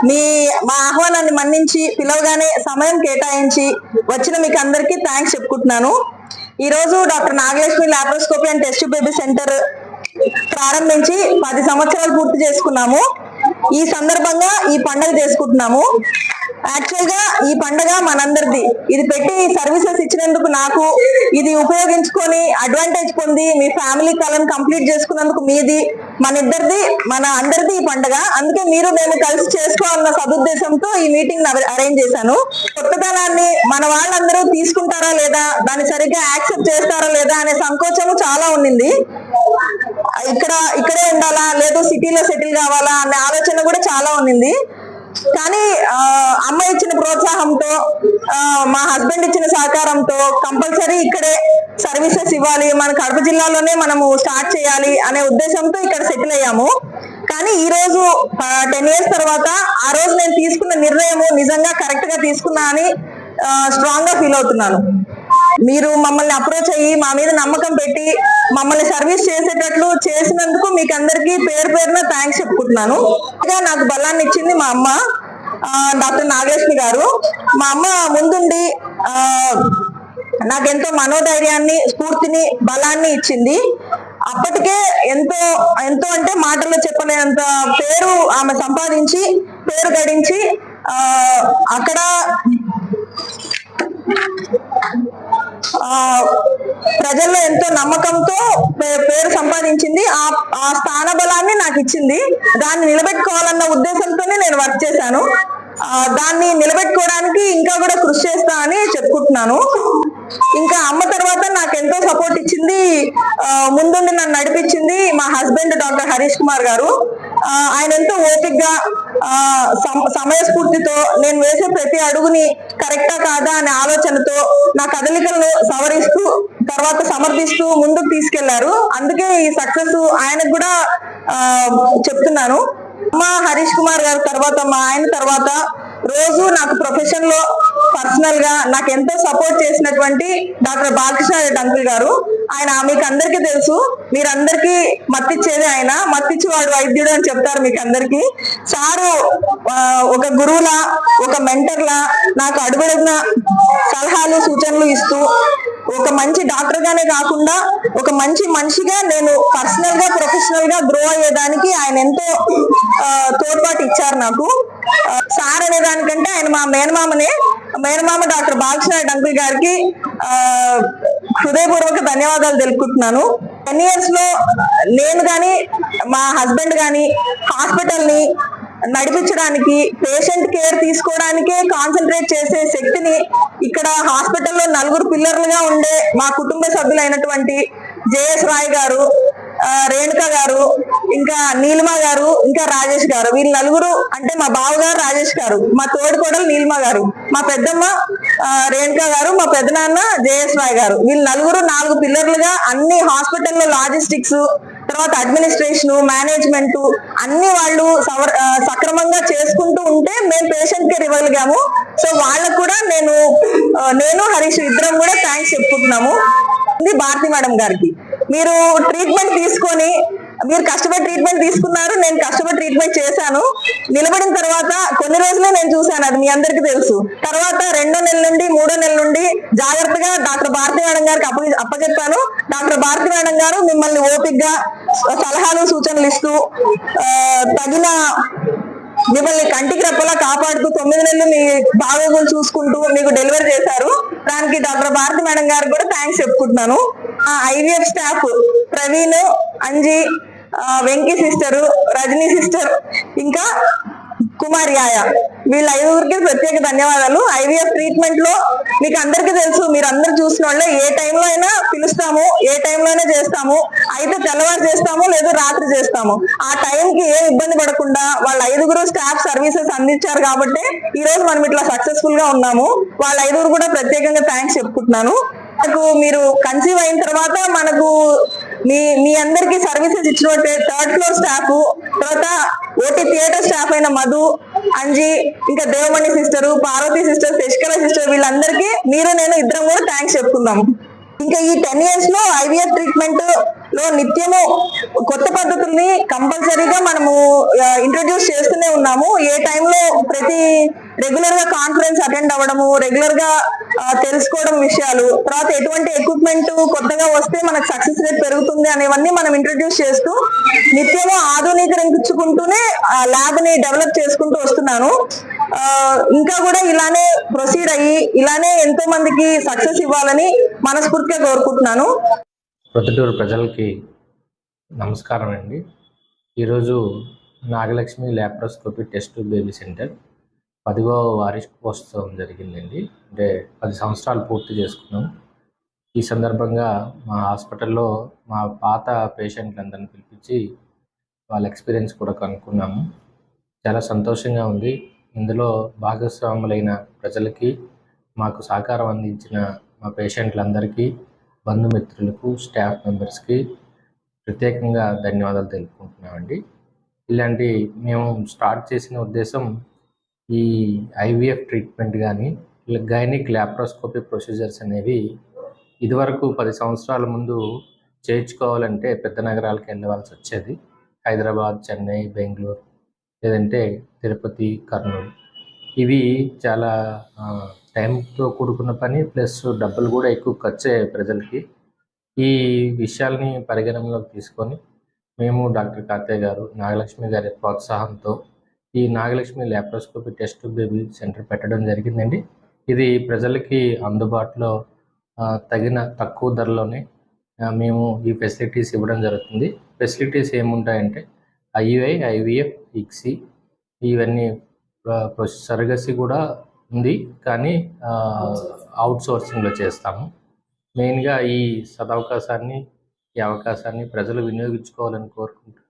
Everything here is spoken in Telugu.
మా ఆహ్వానాన్ని మన్నించి పిలవగానే సమయం కేటాయించి వచ్చిన మీకు అందరికీ థ్యాంక్స్ చెప్పుకుంటున్నాను. ఈ రోజు doctor Nagalakshmi laparoscopy and test baby centre ప్రారంభించి 10 సంవత్సరాలు పూర్తి చేసుకున్నాము. ఈ సందర్భంగా ఈ పండుగ చేసుకుంటున్నాము. యాక్చువల్ గా ఈ పండుగ మనందరిది. ఇది పెట్టి సర్వీసెస్ ఇచ్చినందుకు నాకు, ఇది ఉపయోగించుకొని అడ్వాంటేజ్ పొంది మీ ఫ్యామిలీ కళను కంప్లీట్ చేసుకున్నందుకు మీది, మన అందరిది ఈ పండుగ. అందుకే మీరు నేను కలిసి చేసుకోవాలన్న సదుద్దేశంతో ఈ మీటింగ్ అరేంజ్ చేశాను. కొత్తదనాన్ని మన వాళ్ళందరూ తీసుకుంటారా లేదా, దాన్ని సరిగ్గా యాక్సెప్ట్ చేస్తారా లేదా అనే సంకోచము చాలా ఉండింది. ఇక్కడే ఉండాలా లేదు సిటీలో సెటిల్ కావాలా అనే ఆలోచన కూడా చాలా ఉండింది. కానీ అమ్మ ఇచ్చిన ప్రోత్సాహంతో, మా హస్బెండ్ ఇచ్చిన సహకారంతో కంపల్సరీ ఇక్కడే సర్వీసెస్ ఇవ్వాలి, మన కడప జిల్లాలోనే మనము స్టార్ట్ చేయాలి అనే ఉద్దేశంతో ఇక్కడ సెటిల్ అయ్యాము. కానీ ఈ రోజు 10 years తర్వాత ఆ రోజు నేను తీసుకున్న నిర్ణయము నిజంగా కరెక్ట్ గా తీసుకున్నా అని స్ట్రాంగ్ గా ఫీల్ అవుతున్నాను. మీరు మమ్మల్ని అప్రోచ్ అయ్యి మా మీద నమ్మకం పెట్టి మమ్మల్ని సర్వీస్ చేసేటట్లు చేసినందుకు మీకు అందరికీ పేరు పేరున థ్యాంక్స్ చెప్పుకుంటున్నాను. నాకు బలాన్ని ఇచ్చింది మా అమ్మ డాక్టర్ నాగలక్ష్మి గారు. మా అమ్మ ముందుండి నాకెంతో మనోధైర్యాన్ని, స్ఫూర్తిని, బలాన్ని ఇచ్చింది. అప్పటికే ఎంతో అంటే మాటల్లో చెప్పలేనంత పేరు ఆమె సంపాదించి, పేరు గడించి అక్కడ ప్రజల్లో ఎంతో నమ్మకంతో పేరు సంపాదించింది. ఆ స్థాన బలాన్ని నాకు ఇచ్చింది. దాన్ని నిలబెట్టుకోవాలన్న ఉద్దేశంతోనే నేను వర్క్ చేశాను. దాన్ని నిలబెట్టుకోవడానికి ఇంకా కూడా కృషి చేస్తా అని చెప్పుకుంటున్నాను. ఇంకా అమ్మ తర్వాత నాకు ఎంతో సపోర్ట్ ఇచ్చింది, ముందుండి నన్ను నడిపించింది మా హస్బెండ్ డాక్టర్ హరీష్ కుమార్ గారు. ఆయన ఎంతో ఓపికగా, సమయస్ఫూర్తితో నేను వేసే ప్రతి అడుగుని కరెక్టా కాదా అనే ఆలోచనతో నా కదలికలను సవరిస్తూ, తర్వాత సమర్థిస్తూ ముందుకు తీసుకెళ్లారు. అందుకే ఈ సక్సెస్ ఆయనకు కూడా చెప్తున్నాను. అమ్మ హరీష్ కుమార్ గారి తర్వాత, మా ఆయన తర్వాత రోజు నాకు ప్రొఫెషన్ లో, పర్సనల్ గా నాకు ఎంతో సపోర్ట్ చేసినటువంటి డాక్టర్ బాలకృష్ణ అంకుల్ గారు. ఆయన మీకు అందరికీ తెలుసు, మీరందరికీ మత్తిచ్చేది ఆయన. మత్తిచ్చేవాడు వైద్యుడు అని చెప్తారు మీకు అందరికీ. సారు ఒక గురువులా, ఒక మెంటర్లా నాకు అడుగడుగున సలహాలు, సూచనలు ఇస్తూ, ఒక మంచి డాక్టర్ గానే కాకుండా ఒక మంచి మనిషిగా నేను పర్సనల్ గా, ప్రొఫెషనల్ గా గ్రో అయ్యేదానికి ఆయన ఎంతో తోడ్పాటు ఇచ్చారు నాకు. సార్ అనే దానికంటే ఆయన మా మేనమామ డాక్టర్ బాలకృష్ణ అంకుల్ గారికి హృదయపూర్వక ధన్యవాదాలు తెలుపుకుంటున్నాను. 10 years లో నేను గాని, మా హస్బెండ్ గాని హాస్పిటల్ ని నడిపించడానికి, పేషెంట్ కేర్ తీసుకోవడానికే కాన్సన్ట్రేట్ చేసే శక్తిని ఇక్కడ హాస్పిటల్లో 4 పిల్లర్లుగా ఉండే మా కుటుంబ సభ్యులైనటువంటి జేఎస్ రాయ్ గారు, రేణుక గారు, ఇంకా నీలిమ గారు, ఇంకా రాజేష్ గారు, వీళ్ళు 4 అంటే మా బావగారు రాజేష్ గారు, మా తోడుకోడలు నీలిమ గారు, మా పెద్దమ్మ రేణుక గారు, మా పెద్దనాన్న జేఎస్ రాయ్ గారు, వీళ్ళు 4 పిల్లర్లుగా అన్ని హాస్పిటల్లో లాజిస్టిక్స్, తర్వాత అడ్మినిస్ట్రేషన్, మేనేజ్మెంట్ అన్ని వాళ్ళు సక్రమంగా చేసుకుంటూ ఉంటే మేము పేషెంట్ కేర్ ఇవ్వగలిగాము. సో వాళ్ళకు కూడా నేను హరీష్ ఇద్దరం కూడా థ్యాంక్స్ చెప్పుకుంటున్నాము. భారతి మేడం గారికి, మీరు ట్రీట్మెంట్ తీసుకొని, మీరు కష్టపడి ట్రీట్మెంట్ తీసుకున్నారు, నేను కష్టపడి ట్రీట్మెంట్ చేశాను. నిలబడిన తర్వాత కొన్ని రోజులే నేను చూశాను, అది మీ అందరికీ తెలుసు. తర్వాత 2వ నెల నుండి 3వ నెల నుండి జాగ్రత్తగా డాక్టర్ భారతి మేడం గారికి అప్పచెప్పాను. డాక్టర్ భారతి మేడం గారు మిమ్మల్ని ఓపికగా సలహాలు, సూచనలు ఇస్తూ మిమ్మల్ని కంటికి రెప్పలా కాపాడుతూ 9 నెలలు మీ బాగోగులు చూసుకుంటూ మీకు డెలివరీ చేశారు. దానికి డాక్టర్ భారతి మేడం గారికి కూడా థ్యాంక్స్ చెప్పుకుంటున్నాను. IVF staff Praveen, Anji, Venky sister, Rajani sister, ఇంకా కుమారి ఆయ, వీళ్ళ 5గురికి ప్రత్యేక ధన్యవాదాలు. IVF ట్రీట్మెంట్ లో మీకు అందరికీ తెలుసు, మీరు అందరు చూసిన వాళ్ళే, ఏ టైంలో అయినా పిలుస్తాము, ఏ టైంలోనే చేస్తాము. అయితే తెల్లవారు చేస్తాము, లేదా రాత్రి చేస్తాము. ఆ టైంకి ఏ ఇబ్బంది పడకుండా వాళ్ళ 5గురు స్టాఫ్ సర్వీసెస్ అందించారు కాబట్టి ఈ రోజు మనం ఇట్లా సక్సెస్ఫుల్ గా ఉన్నాము. వాళ్ళ 5గురు కూడా ప్రత్యేకంగా థ్యాంక్స్ చెప్పుకుంటున్నాను. మీరు కన్సీవ్ అయిన తర్వాత మనకు మీ అందరికి సర్వీసెస్ ఇచ్చినట్టే 3rd floor స్టాఫ్, తర్వాత ఓటీ థియేటర్ స్టాఫ్ అయిన మధు, అంజీ, ఇంకా Devamani sister, Parvathi sister, Sasikala sister, వీళ్ళందరికీ నేను ఇద్దరం కూడా థ్యాంక్స్ చెప్పుకుందాము. ఇంకా ఈ 10 years లో IVF ట్రీట్మెంట్ లో నిత్యము కొత్త పద్ధతుల్ని కంపల్సరీగా మనము ఇంట్రడ్యూస్ చేస్తూనే ఉన్నాము. ఏ టైంలో రెగ్యులర్ గా కాన్ఫరెన్స్ అటెండ్ అవ్వడము, రెగ్యులర్ గా తెలుసుకోవడం విషయాలు, తర్వాత ఎటువంటి ఎక్విప్మెంట్ కొత్తగా వస్తే మనకు సక్సెస్ రేట్ పెరుగుతుంది అనేవన్నీ మనం ఇంట్రడ్యూస్ చేస్తూ నిత్యము ఆధునీకరించుకుంటూనే ల్యాబ్ ని డెవలప్ చేసుకుంటూ వస్తున్నాను. ఇంకా కూడా ఇలానే ప్రొసీడ్ అయ్యి ఇలానే ఎంతో మందికి సక్సెస్ ఇవ్వాలని మనస్ఫూర్తిగా కోరుకుంటున్నాను. ప్రొద్దుటూరు ప్రజలకి నమస్కారం అండి. ఈరోజు Nagalakshmi laparoscopy test baby centre 10వ వార్షికోత్సవం జరిగిందండి. అంటే 10 సంవత్సరాలు పూర్తి చేసుకున్నాం. ఈ సందర్భంగా మా హాస్పిటల్లో మా పాత పేషెంట్లందరినీ పిలిపించి వాళ్ళ ఎక్స్పీరియన్స్ కూడా కనుక్కున్నాము. చాలా సంతోషంగా ఉంది. ఇందులో భాగస్వాములైన ప్రజలకి, మాకు సహకారం అందించిన మా పేషెంట్లందరికీ, బంధుమిత్రులకు, స్టాఫ్ మెంబర్స్కి ప్రత్యేకంగా ధన్యవాదాలు తెలుపుకుంటున్నామండి. ఇలాంటి మేము స్టార్ట్ చేసిన ఉద్దేశం ఈ ఐవీఎఫ్ ట్రీట్మెంట్ కానీ గైనిక్ ల్యాప్రోస్కోపీ ప్రొసీజర్స్ అనేవి ఇదివరకు 10 సంవత్సరాల ముందు చేయించుకోవాలంటే పెద్ద నగరాలకు వెళ్ళవలసి వచ్చేది. హైదరాబాద్, చెన్నై, బెంగళూరు, లేదంటే తిరుపతి, కర్నూలు. ఇవి చాలా టైంతో కూడుకున్న పని, ప్లస్ డబ్బులు కూడా ఎక్కువ ఖర్చు అయ్యాయి ప్రజలకి. ఈ విషయాల్ని పరిగణనలోకి తీసుకొని మేము డాక్టర్ కార్తయ్య గారు, నాగలక్ష్మి గారి ప్రోత్సాహంతో ఈ Nagalakshmi laparoscopy test baby centre పెట్టడం జరిగిందండి. ఇది ప్రజలకి అందుబాటులో తగిన తక్కువ ధరలోనే మేము ఈ ఫెసిలిటీస్ ఇవ్వడం జరుగుతుంది. ఫెసిలిటీస్ ఏముంటాయంటే ఐయుఐ, ఐవీఎఫ్, ఇక్సీ ఇవన్నీ సర్గసి కూడా ఉంది, కానీ అవుట్సోర్సింగ్లో చేస్తాము. మెయిన్గా ఈ సదవకాశాన్ని, ఈ అవకాశాన్ని ప్రజలు వినియోగించుకోవాలని కోరుకుంటూ